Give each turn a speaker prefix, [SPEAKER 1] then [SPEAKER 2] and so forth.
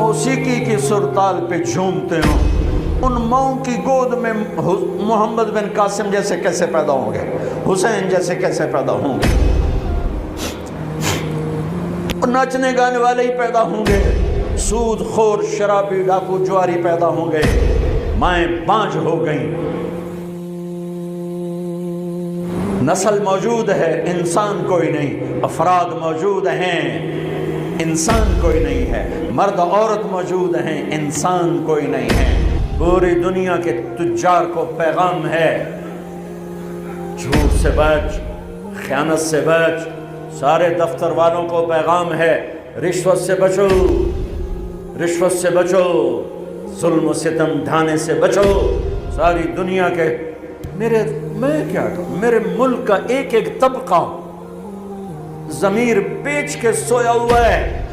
[SPEAKER 1] موسیقی کی سرتال پہ جھومتے ہوں، ان ماؤں کی گود میں محمد بن قاسم جیسے کیسے پیدا ہوں گے، حسین جیسے کیسے پیدا ہوں گے؟ ناچنے گانے والے ہی پیدا ہوں گے، سود خور شرابی ڈاکو جواری پیدا ہوں گے، مائیں بانجھ ہو گئیں۔ نسل موجود ہے، انسان کوئی نہیں، افراد موجود ہیں، انسان کوئی نہیں ہے، مرد عورت موجود ہیں، انسان کوئی نہیں ہے۔ پوری دنیا کے تجار کو پیغام ہے، جھوٹ سے بچ، خیانت سے بچ۔ سارے دفتر والوں کو پیغام ہے، رشوت سے بچو، رشوت سے بچو، ظلم و ستم ڈھانے سے بچو۔ ساری دنیا کے میں کیا کہوں، میرے ملک کا ایک ایک طبقہ ضمیر بیچ کے سویا ہوا ہے۔